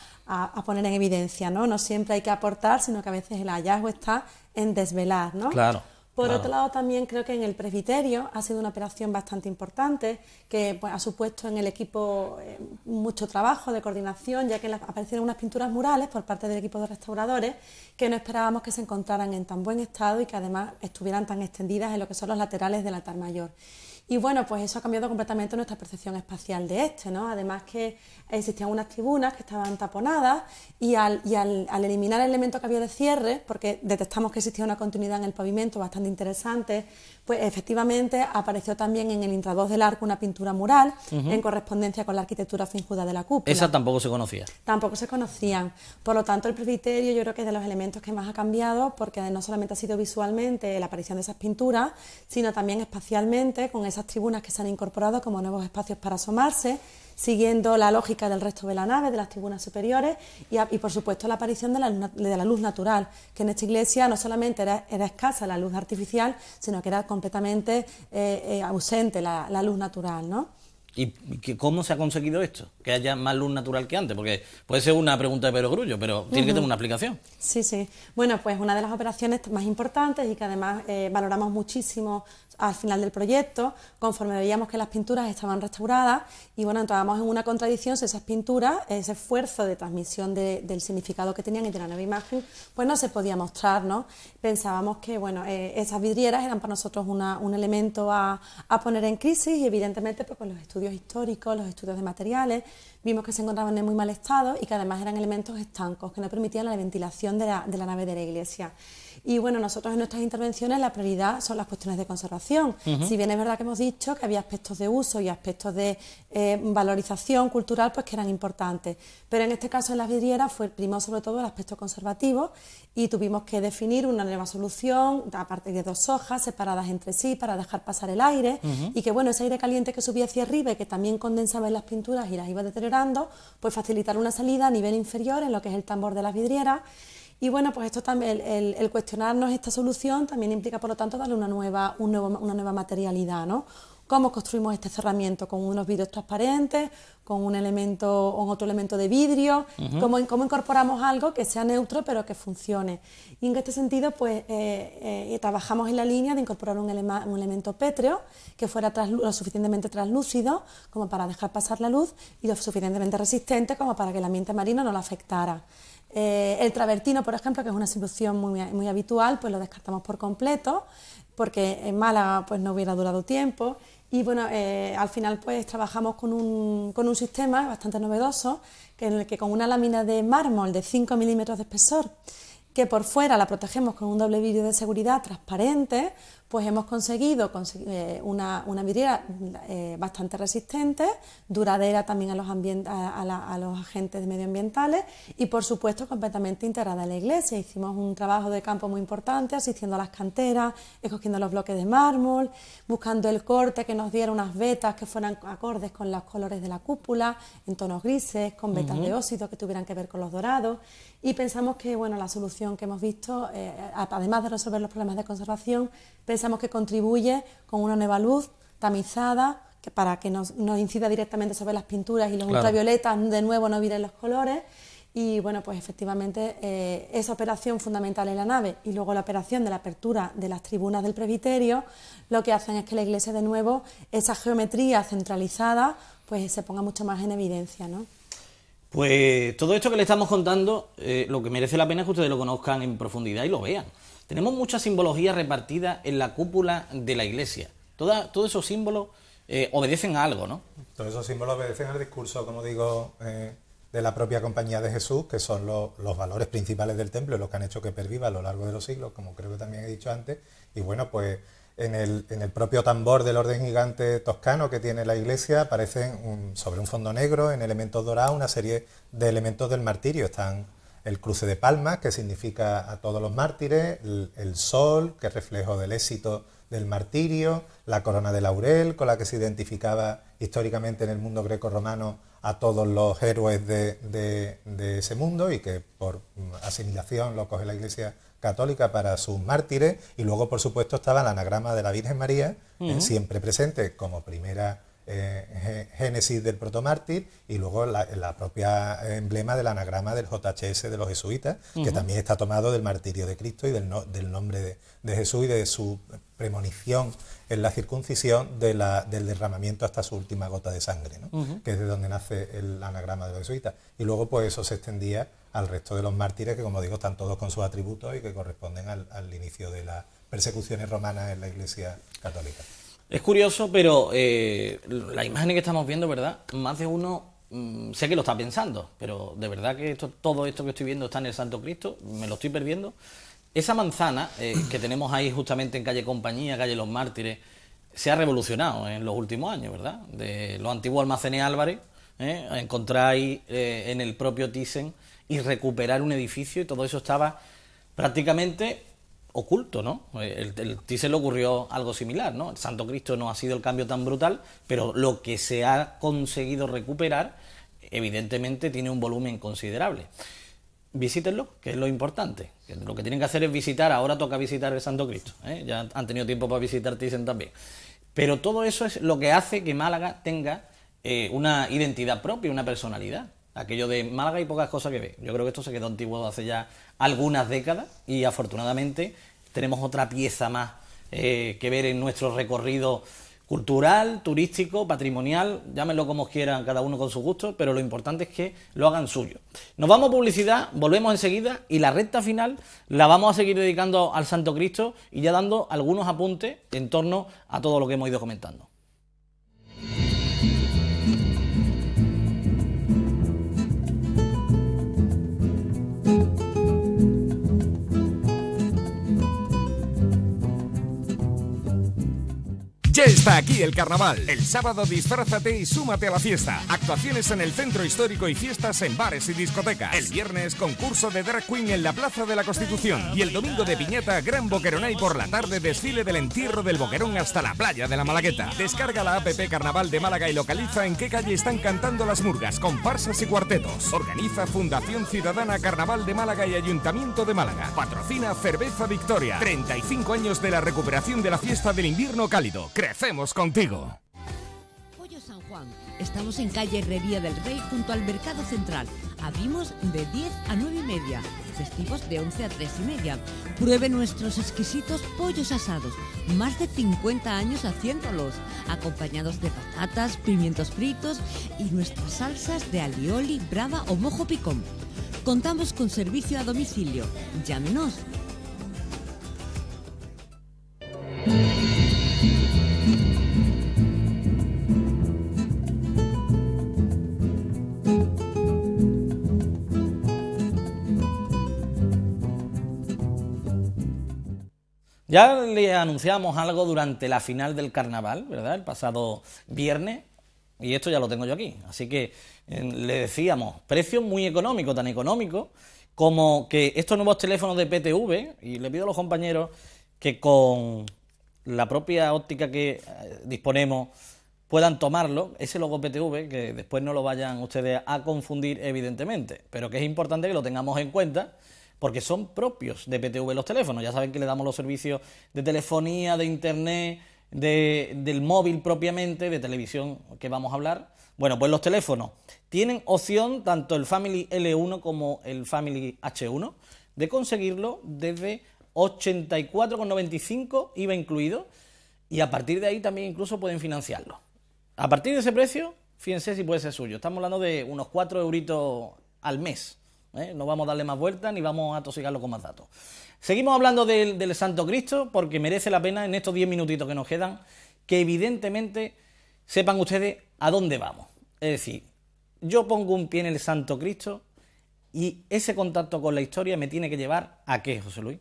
poner en evidencia, ¿no? No siempre hay que aportar, sino que a veces el hallazgo está en desvelar, ¿no? Claro. Por otro lado, también creo que en el presbiterio ha sido una operación bastante importante que pues, ha supuesto en el equipo mucho trabajo de coordinación, ya que aparecieron unas pinturas murales por parte del equipo de restauradores que no esperábamos que se encontraran en tan buen estado y que además estuvieran tan extendidas en lo que son los laterales del altar mayor. Y bueno, pues eso ha cambiado completamente nuestra percepción espacial de este, ¿no? Además que existían unas tribunas que estaban taponadas y al eliminar el elemento que había de cierre, porque detectamos que existía una continuidad en el pavimento bastante interesante, pues efectivamente apareció también en el intradós del arco una pintura mural en correspondencia con la arquitectura finjuda de la cúpula. Esa tampoco se conocía. Tampoco se conocían. Por lo tanto, el presbiterio yo creo que es de los elementos que más ha cambiado, porque no solamente ha sido visualmente la aparición de esas pinturas, sino también espacialmente, con esas tribunas que se han incorporado como nuevos espacios para asomarse, siguiendo la lógica del resto de la nave, de las tribunas superiores, y por supuesto la aparición de la luz natural, que en esta iglesia no solamente era escasa la luz artificial, sino que era completamente ausente la luz natural, ¿no? ¿Y cómo se ha conseguido esto? Que haya más luz natural que antes, porque puede ser una pregunta de perogrullo, pero tiene que tener una explicación. Sí, sí. Bueno, pues una de las operaciones más importantes y que además valoramos muchísimo al final del proyecto, conforme veíamos que las pinturas estaban restauradas, y bueno, entrábamos en una contradicción si esas pinturas, ese esfuerzo de transmisión del significado que tenían y de la nueva imagen, pues no se podía mostrar, ¿no? Pensábamos que, bueno, esas vidrieras eran para nosotros un elemento a poner en crisis, y evidentemente pues con los estudios históricos, los estudios de materiales, vimos que se encontraban en muy mal estado y que además eran elementos estancos que no permitían la ventilación de la nave de la iglesia. Y bueno, nosotros en nuestras intervenciones la prioridad son las cuestiones de conservación. Si bien es verdad que hemos dicho que había aspectos de uso y aspectos de valorización cultural pues que eran importantes, pero en este caso en las vidrieras primó sobre todo el aspecto conservativo, y tuvimos que definir una nueva solución a partir de 2 hojas separadas entre sí para dejar pasar el aire, y que bueno, ese aire caliente que subía hacia arriba y que también condensaba en las pinturas y las iba deteriorando, pues facilitar una salida a nivel inferior en lo que es el tambor de las vidrieras. Y bueno, pues esto también, el cuestionarnos esta solución también implica, por lo tanto, darle una nueva materialidad, ¿no? ¿Cómo construimos este cerramiento? ¿Con unos vidrios transparentes? ¿Con un elemento o otro elemento de vidrio? ¿Cómo incorporamos algo que sea neutro pero que funcione? Y en este sentido, pues trabajamos en la línea de incorporar un elemento pétreo que fuera lo suficientemente translúcido como para dejar pasar la luz, y lo suficientemente resistente como para que el ambiente marino no lo afectara. El travertino, por ejemplo, que es una solución muy habitual, pues lo descartamos por completo, porque en Málaga pues no hubiera durado tiempo. Y bueno, al final pues trabajamos con un sistema bastante novedoso, en el que con una lámina de mármol de 5 milímetros de espesor, que por fuera la protegemos con un doble vidrio de seguridad transparente, pues hemos conseguido una vidriera bastante resistente, duradera también a los agentes medioambientales, y por supuesto completamente integrada en la iglesia. Hicimos un trabajo de campo muy importante, asistiendo a las canteras, escogiendo los bloques de mármol, buscando el corte que nos diera unas vetas que fueran acordes con los colores de la cúpula, en tonos grises, con vetas de óxido que tuvieran que ver con los dorados. Y pensamos que bueno, la solución que hemos visto, además de resolver los problemas de conservación, pensamos que contribuye con una nueva luz tamizada, para que nos incida directamente sobre las pinturas, y los ultravioletas de nuevo no viren los colores. Y bueno, pues efectivamente esa operación fundamental en la nave, y luego la operación de la apertura de las tribunas del presbiterio, lo que hacen es que la iglesia, de nuevo, esa geometría centralizada, pues se ponga mucho más en evidencia, ¿no? Pues todo esto que le estamos contando, lo que merece la pena es que ustedes lo conozcan en profundidad y lo vean. Tenemos mucha simbología repartida en la cúpula de la iglesia. Todos esos símbolos obedecen a algo, ¿no? Todos esos símbolos obedecen al discurso, como digo, de la propia Compañía de Jesús, que son los valores principales del templo, los que han hecho que perviva a lo largo de los siglos, como creo que también he dicho antes. Y bueno, pues en el propio tambor del orden gigante toscano que tiene la iglesia aparecen sobre un fondo negro, en elementos dorados, una serie de elementos del martirio. Están el cruce de palmas, que significa a todos los mártires, el sol, que es reflejo del éxito del martirio, la corona de laurel, con la que se identificaba históricamente en el mundo greco-romano a todos los héroes de ese mundo, y que por asimilación lo coge la Iglesia católica para sus mártires. Y luego, por supuesto, estaba el anagrama de la Virgen María, siempre presente como primera génesis del protomártir, y luego la propia emblema del anagrama del JHS de los jesuitas, que también está tomado del martirio de Cristo y del nombre de Jesús, y de su premonición en la circuncisión del derramamiento hasta su última gota de sangre, ¿no? Que es de donde nace el anagrama de los jesuitas. Y luego pues eso se extendía al resto de los mártires, que como digo están todos con sus atributos y que corresponden al inicio de las persecuciones romanas en la Iglesia católica. Es curioso, pero las imágenes que estamos viendo, ¿verdad? Más de uno sé que lo está pensando, pero de verdad que todo esto que estoy viendo está en el Santo Cristo, me lo estoy perdiendo. Esa manzana que tenemos ahí justamente en calle Compañía, calle Los Mártires, se ha revolucionado en los últimos años, ¿verdad? De los antiguos almacenes Álvarez, a encontrar ahí en el propio Thyssen y recuperar un edificio, y todo eso estaba prácticamente oculto, ¿no? El Thyssen le ocurrió algo similar, ¿no? El Santo Cristo no ha sido el cambio tan brutal, pero lo que se ha conseguido recuperar, evidentemente, tiene un volumen considerable. Visítenlo, que es lo importante. Que lo que tienen que hacer es visitar, ahora toca visitar el Santo Cristo, ¿eh? Ya han tenido tiempo para visitar Thyssen también. Pero todo eso es lo que hace que Málaga tenga una identidad propia, una personalidad. Aquello de Málaga hay pocas cosas que ver. Yo creo que esto se quedó antiguo hace ya algunas décadas y afortunadamente tenemos otra pieza más que ver en nuestro recorrido cultural, turístico, patrimonial, llámenlo como quieran, cada uno con su gusto, pero lo importante es que lo hagan suyo. Nos vamos a publicidad, volvemos enseguida y la recta final la vamos a seguir dedicando al Santo Cristo y ya dando algunos apuntes en torno a todo lo que hemos ido comentando. Ya está aquí el carnaval. El sábado disfrázate y súmate a la fiesta. Actuaciones en el centro histórico y fiestas en bares y discotecas. El viernes concurso de drag queen en la Plaza de la Constitución. Y el domingo de piñata, gran boqueronay por la tarde, desfile del entierro del Boquerón hasta la playa de la Malagueta. Descarga la app Carnaval de Málaga y localiza en qué calle están cantando las murgas, comparsas y cuartetos. Organiza Fundación Ciudadana Carnaval de Málaga y Ayuntamiento de Málaga. Patrocina Cerveza Victoria. 35 años de la recuperación de la fiesta del invierno cálido. Crecemos contigo. Pollo San Juan. Estamos en calle Herrería del Rey junto al Mercado Central. Abrimos de 10 a 9 y media. Festivos de 11 a 3 y media. Pruebe nuestros exquisitos pollos asados. Más de 50 años haciéndolos. Acompañados de patatas, pimientos fritos y nuestras salsas de alioli, brava o mojo picón. Contamos con servicio a domicilio. Llámenos. Ya le anunciamos algo durante la final del carnaval, ¿verdad? El pasado viernes, y esto ya lo tengo yo aquí. Así que le decíamos, precios muy económicos, tan económicos como que estos nuevos teléfonos de PTV, y le pido a los compañeros que con la propia óptica que disponemos puedan tomarlo, ese logo PTV, que después no lo vayan ustedes a confundir evidentemente, pero que es importante que lo tengamos en cuenta, porque son propios de PTV los teléfonos. Ya saben que le damos los servicios de telefonía, de internet, del móvil propiamente, de televisión que vamos a hablar. Bueno, pues los teléfonos tienen opción, tanto el Family L1 como el Family H1, de conseguirlo desde 84,95 IVA incluido, y a partir de ahí también incluso pueden financiarlo. A partir de ese precio, fíjense si puede ser suyo. Estamos hablando de unos 4 euritos al mes. No vamos a darle más vueltas ni vamos a atosigarlo con más datos. Seguimos hablando del Santo Cristo porque merece la pena en estos 10 minutitos que nos quedan que evidentemente sepan ustedes a dónde vamos. Es decir, yo pongo un pie en el Santo Cristo y ese contacto con la historia me tiene que llevar ¿a qué, José Luis?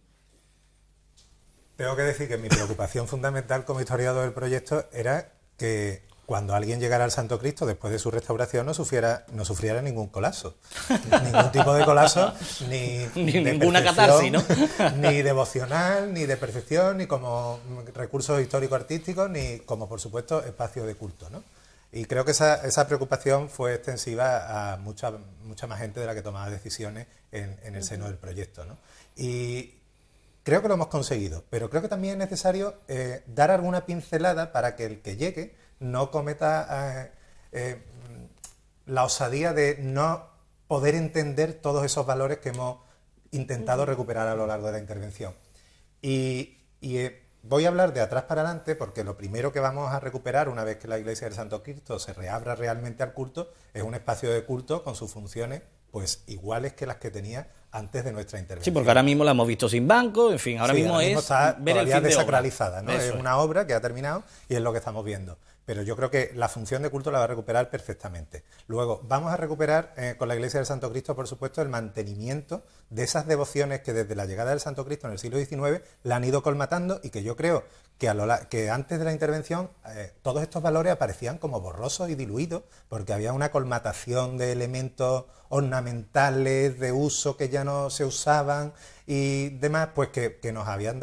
Tengo que decir que mi preocupación fundamental como historiador del proyecto era que cuando alguien llegara al Santo Cristo después de su restauración no sufriera ningún colapso. Ningún tipo de colapso, ni ninguna catarsis, ¿no? Ni devocional, ni de percepción, ni como recursos histórico-artísticos, ni como, por supuesto, espacio de culto, ¿no? Y creo que esa preocupación fue extensiva a mucha más gente de la que tomaba decisiones en el seno del proyecto, ¿no? Y creo que lo hemos conseguido, pero creo que también es necesario dar alguna pincelada para que el que llegue no cometa la osadía de no poder entender todos esos valores que hemos intentado recuperar a lo largo de la intervención. Y voy a hablar de atrás para adelante porque lo primero que vamos a recuperar una vez que la Iglesia del Santo Cristo se reabra realmente al culto es un espacio de culto con sus funciones pues iguales que las que tenía antes de nuestra intervención. Sí, porque ahora mismo la hemos visto sin banco, en fin, ahora mismo está ver el fin de desacralizada, ¿no? Eso Es una obra que ha terminado y es lo que estamos viendo. Pero yo creo que la función de culto la va a recuperar perfectamente. Luego, vamos a recuperar con la Iglesia del Santo Cristo, por supuesto, el mantenimiento de esas devociones que desde la llegada del Santo Cristo en el siglo XIX la han ido colmatando y que yo creo que antes de la intervención todos estos valores aparecían como borrosos y diluidos porque había una colmatación de elementos ornamentales de uso que ya no se usaban y demás, pues que nos habían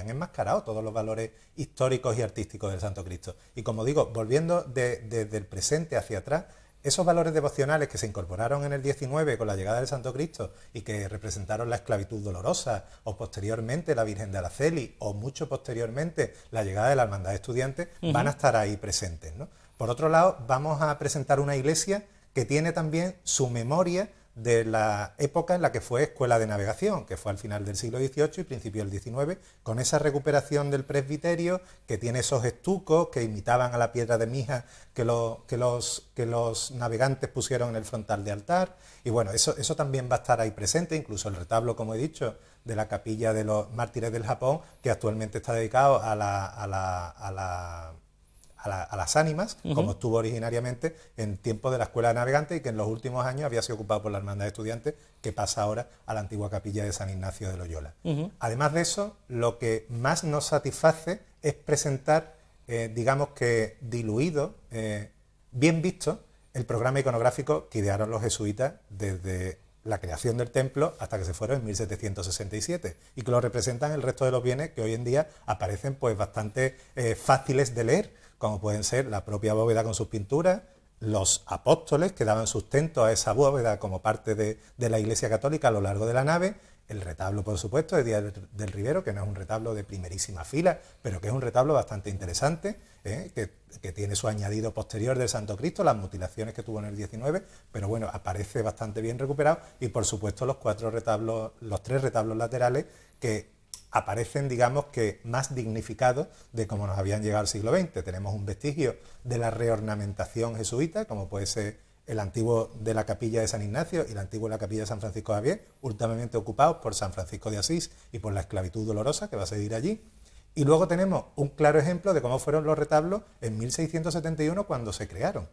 enmascarado todos los valores históricos y artísticos del Santo Cristo. Y como digo, volviendo desde el presente hacia atrás, esos valores devocionales que se incorporaron en el 19 con la llegada del Santo Cristo y que representaron la esclavitud dolorosa, o posteriormente la Virgen de Araceli, o mucho posteriormente la llegada de la Hermandad de Estudiantes, van a estar ahí presentes, ¿no? Por otro lado, vamos a presentar una iglesia que tiene también su memoria de la época en la que fue escuela de navegación, que fue al final del siglo XVIII y principio del XIX, con esa recuperación del presbiterio, que tiene esos estucos que imitaban a la piedra de mija que los navegantes pusieron en el frontal de altar, y bueno, eso también va a estar ahí presente, incluso el retablo, como he dicho, de la capilla de los mártires del Japón, que actualmente está dedicado a las ánimas, como estuvo originariamente en tiempos de la Escuela de Navegantes y que en los últimos años había sido ocupado por la Hermandad de Estudiantes, que pasa ahora a la antigua capilla de San Ignacio de Loyola. Además de eso, lo que más nos satisface es presentar, digamos que diluido, bien visto, el programa iconográfico que idearon los jesuitas desde la creación del templo hasta que se fueron en 1767 y que lo representan el resto de los bienes que hoy en día aparecen pues bastante fáciles de leer, como pueden ser la propia bóveda con sus pinturas, los apóstoles que daban sustento a esa bóveda como parte de la Iglesia Católica a lo largo de la nave, el retablo, por supuesto, de Díaz del Rivero, que no es un retablo de primerísima fila, pero que es un retablo bastante interesante, que tiene su añadido posterior del Santo Cristo, las mutilaciones que tuvo en el 19, pero bueno, aparece bastante bien recuperado, y por supuesto los tres retablos laterales que aparecen, digamos, que más dignificados de como nos habían llegado al siglo XX. Tenemos un vestigio de la reornamentación jesuita, como puede ser el antiguo de la capilla de San Ignacio y el antiguo de la capilla de San Francisco de Javier, últimamente ocupados por San Francisco de Asís y por la esclavitud dolorosa que va a seguir allí. Y luego tenemos un claro ejemplo de cómo fueron los retablos en 1671 cuando se crearon,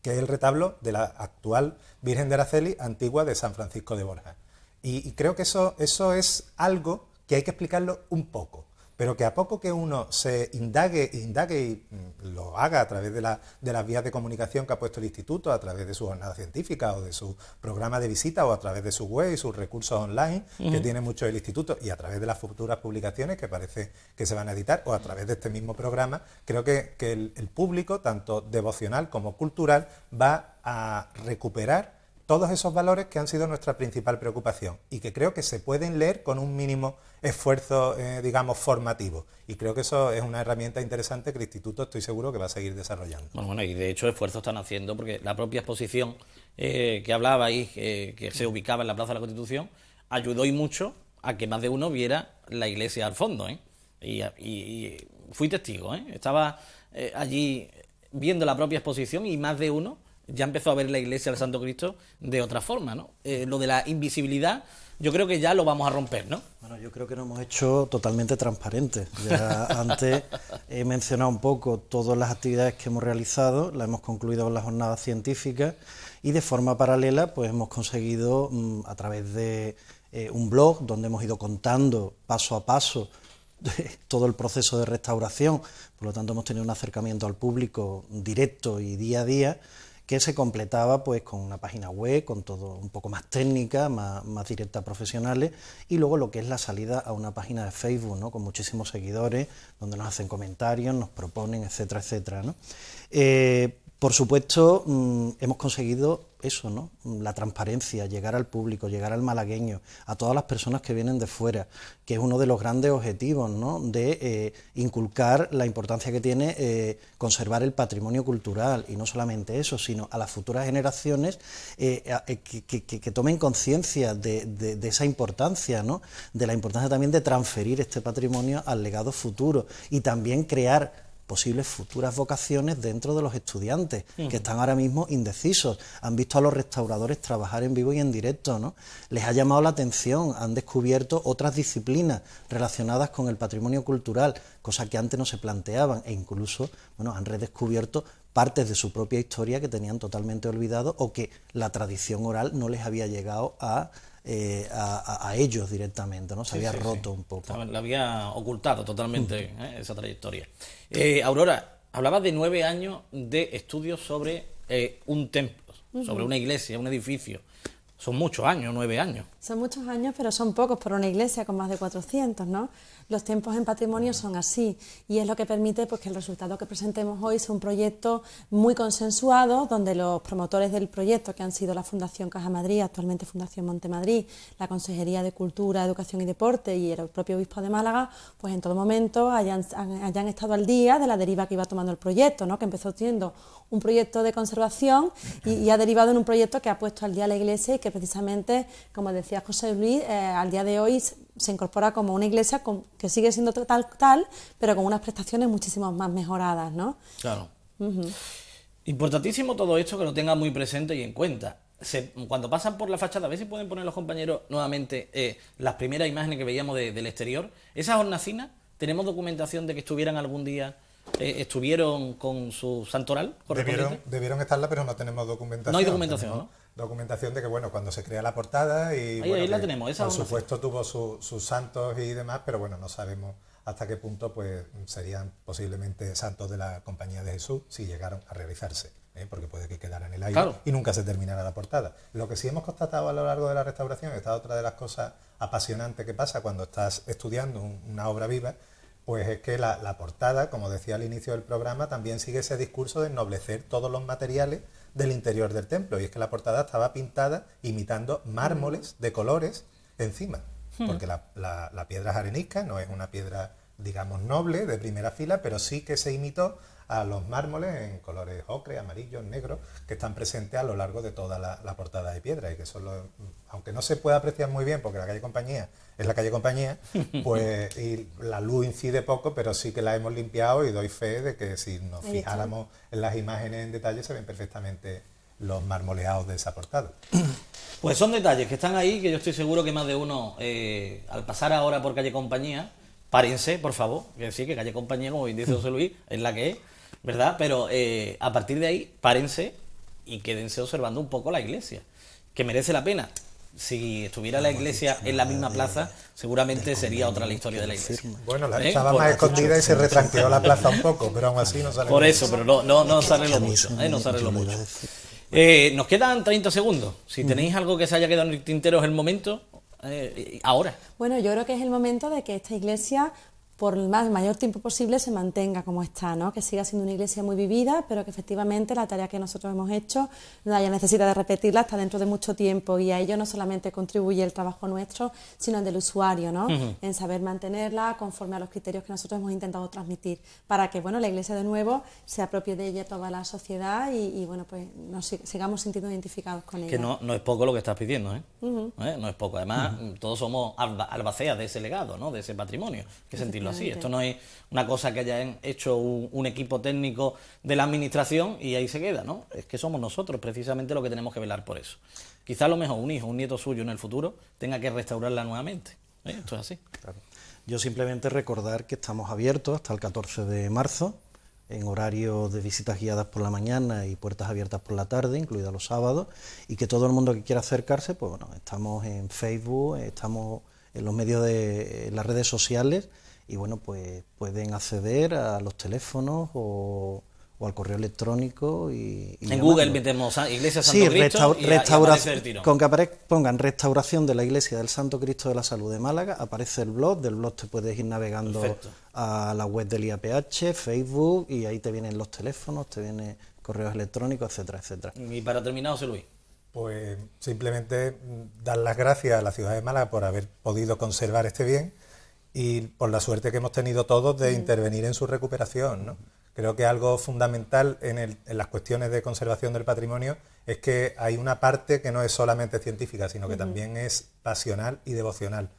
que es el retablo de la actual Virgen de Araceli, antigua de San Francisco de Borja. Y creo que eso es algo que hay que explicarlo un poco, pero que a poco que uno se indague y lo haga a través de las vías de comunicación que ha puesto el Instituto, a través de su jornada científica o de su programa de visita o a través de su web y sus recursos online que tiene mucho el Instituto y a través de las futuras publicaciones que parece que se van a editar o a través de este mismo programa, creo que el público, tanto devocional como cultural, va a recuperar todos esos valores que han sido nuestra principal preocupación y que creo que se pueden leer con un mínimo esfuerzo, digamos, formativo. Y creo que eso es una herramienta interesante que el Instituto, estoy seguro, que va a seguir desarrollando. Bueno, y de hecho esfuerzos están haciendo porque la propia exposición que hablaba ahí, que se ubicaba en la Plaza de la Constitución, ayudó y mucho a que más de uno viera la iglesia al fondo, y fui testigo, estaba allí viendo la propia exposición y más de uno ya empezó a ver la iglesia del Santo Cristo de otra forma, ¿no? Lo de la invisibilidad, yo creo que ya lo vamos a romper, ¿no? Bueno, yo creo que nos hemos hecho totalmente transparentes. Ya antes he mencionado un poco todas las actividades que hemos realizado, las hemos concluido con las jornadas científicas y de forma paralela pues hemos conseguido a través de un blog donde hemos ido contando paso a paso todo el proceso de restauración, por lo tanto hemos tenido un acercamiento al público directo y día a día, que se completaba pues con una página web, con todo un poco más técnica, más directa, profesionales, y luego lo que es la salida a una página de Facebook, ¿no? Con muchísimos seguidores, donde nos hacen comentarios, nos proponen, etcétera, etcétera, ¿no? Por supuesto, hemos conseguido eso, ¿no? La transparencia, llegar al público, llegar al malagueño, a todas las personas que vienen de fuera, que es uno de los grandes objetivos, ¿no? De inculcar la importancia que tiene conservar el patrimonio cultural, y no solamente eso, sino a las futuras generaciones que tomen conciencia de esa importancia, ¿no? De la importancia también de transferir este patrimonio al legado futuro y también crear posibles futuras vocaciones dentro de los estudiantes, que están ahora mismo indecisos. Han visto a los restauradores trabajar en vivo y en directo, ¿no? Les ha llamado la atención, han descubierto otras disciplinas relacionadas con el patrimonio cultural, cosas que antes no se planteaban, e incluso, bueno, han redescubierto partes de su propia historia que tenían totalmente olvidado o que la tradición oral no les había llegado a ellos directamente, ¿no? Se había roto un poco. La había ocultado totalmente esa trayectoria. Aurora, hablabas de 9 años de estudios sobre un templo, sobre una iglesia, un edificio. Son muchos años, 9 años. Son muchos años, pero son pocos por una iglesia con más de 400, ¿no? Los tiempos en patrimonio son así y es lo que permite pues, que el resultado que presentemos hoy sea un proyecto muy consensuado, donde los promotores del proyecto, que han sido la Fundación Caja Madrid, actualmente Fundación Montemadrid, la Consejería de Cultura, Educación y Deporte y el propio Obispo de Málaga, pues en todo momento hayan estado al día de la deriva que iba tomando el proyecto, ¿no? Que empezó siendo un proyecto de conservación y ha derivado en un proyecto que ha puesto al día la iglesia y que precisamente, como decía José Luis, al día de hoy se incorpora como una iglesia que sigue siendo tal, pero con unas prestaciones muchísimo más mejoradas, ¿no? Claro. Importantísimo todo esto, que lo tengan muy presente y en cuenta. Cuando pasan por la fachada, a ver si pueden poner los compañeros nuevamente las primeras imágenes que veíamos del exterior. Esas hornacinas, ¿tenemos documentación de que estuvieran algún día, estuvieron con su santoral correspondiente? Debieron estarla, pero no tenemos documentación. No hay documentación, ¿no? Documentación de que, bueno, cuando se crea la portada y ahí la tenemos, esa por supuesto tuvo sus santos y demás, pero bueno, no sabemos hasta qué punto pues serían posiblemente santos de la Compañía de Jesús si llegaron a realizarse, porque puede que quedara en el aire y nunca se terminara la portada. Lo que sí hemos constatado a lo largo de la restauración, esta es otra de las cosas apasionantes que pasa cuando estás estudiando una obra viva, pues es que la portada, como decía al inicio del programa, también sigue ese discurso de ennoblecer todos los materiales del interior del templo, y es que la portada estaba pintada imitando mármoles de colores encima, porque la piedra es arenisca, no es una piedra, digamos, noble, de primera fila, pero sí que se imitó a los mármoles en colores ocre, amarillos, negros, que están presentes a lo largo de toda la portada de piedra, y que son aunque no se pueda apreciar muy bien, porque la calle Compañía es la calle Compañía, pues y la luz incide poco, pero sí que la hemos limpiado y doy fe de que si nos fijáramos en las imágenes en detalle se ven perfectamente los marmoleados de esa portada. Pues son detalles que están ahí, que yo estoy seguro que más de uno, al pasar ahora por calle Compañía, párense, por favor, que sí, que calle Compañía, como bien dice José Luis, es la que es, ¿verdad? Pero a partir de ahí, párense y quédense observando un poco la iglesia, que merece la pena. Si estuviera la iglesia en la misma plaza, seguramente sería otra la historia de la iglesia. Bueno, estaba más escondida y se retranqueó la plaza un poco, pero aún así no sale. Por eso, pero no se arregló mucho, no se arregló mucho. Nos quedan 30 segundos. Si tenéis algo que se haya quedado en el tintero, es el momento, ahora. Bueno, yo creo que es el momento de que esta iglesia, por el mayor tiempo posible, se mantenga como está, ¿no? Que siga siendo una iglesia muy vivida, pero que efectivamente la tarea que nosotros hemos hecho no haya necesidad de repetirla hasta dentro de mucho tiempo, y a ello no solamente contribuye el trabajo nuestro, sino el del usuario, ¿no? En saber mantenerla conforme a los criterios que nosotros hemos intentado transmitir, para que, bueno, la iglesia de nuevo se apropie de ella toda la sociedad y bueno, pues nos sigamos sintiendo identificados con ella. Que no es poco lo que estás pidiendo, ¿eh? No es poco. Además, todos somos albaceas de ese legado, ¿no? De ese patrimonio, que sentirlo así. Esto no es una cosa que hayan hecho un equipo técnico de la administración y ahí se queda, ¿no? Es que somos nosotros precisamente los que tenemos que velar por eso. Quizá a lo mejor un hijo, un nieto suyo en el futuro tenga que restaurarla nuevamente. Esto es así. Claro. Yo simplemente recordar que estamos abiertos hasta el 14 de marzo, en horario de visitas guiadas por la mañana y puertas abiertas por la tarde, incluidos los sábados, y que todo el mundo que quiera acercarse, pues bueno, estamos en Facebook, estamos en los medios en las redes sociales, y bueno, pues pueden acceder a los teléfonos o al correo electrónico y en Google metemos Iglesia Santo Cristo y aparece el tirón. Con que pongan restauración de la Iglesia del Santo Cristo de la Salud de Málaga, aparece el blog, del blog te puedes ir navegando a la web del IAPH, Facebook, y ahí te vienen los teléfonos, te vienen correos electrónicos, etcétera, etcétera. Y para terminar, José Luis. Pues simplemente dar las gracias a la ciudad de Málaga por haber podido conservar este bien y por la suerte que hemos tenido todos de intervenir en su recuperación, ¿no? Creo que algo fundamental en las cuestiones de conservación del patrimonio es que hay una parte que no es solamente científica, sino que también es pasional y devocional.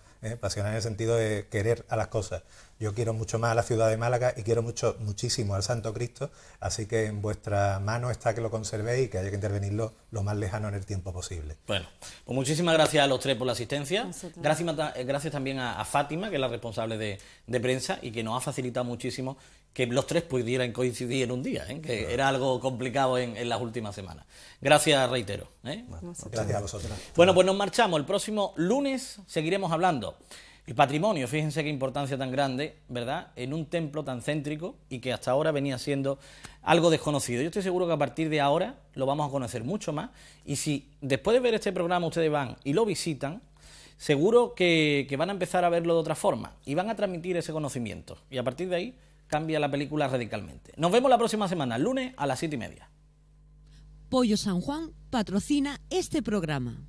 pasional en el sentido de querer a las cosas. Yo quiero mucho más a la ciudad de Málaga y quiero muchísimo al Santo Cristo, así que en vuestra mano está que lo conservéis y que haya que intervenirlo lo más lejano en el tiempo posible. Bueno, pues muchísimas gracias a los tres por la asistencia. Gracias también a Fátima, que es la responsable de prensa y que nos ha facilitado muchísimo que los tres pudieran coincidir en un día, que era algo complicado en las últimas semanas. Gracias, reitero. Gracias a vosotros. Bueno, pues nos marchamos. El próximo lunes seguiremos hablando. El patrimonio, fíjense qué importancia tan grande, ¿verdad?, en un templo tan céntrico y que hasta ahora venía siendo algo desconocido. Yo estoy seguro que a partir de ahora lo vamos a conocer mucho más, y si después de ver este programa ustedes van y lo visitan, seguro que van a empezar a verlo de otra forma y van a transmitir ese conocimiento, y a partir de ahí cambia la película radicalmente. Nos vemos la próxima semana, el lunes a las 7:30. Pollo San Juan patrocina este programa.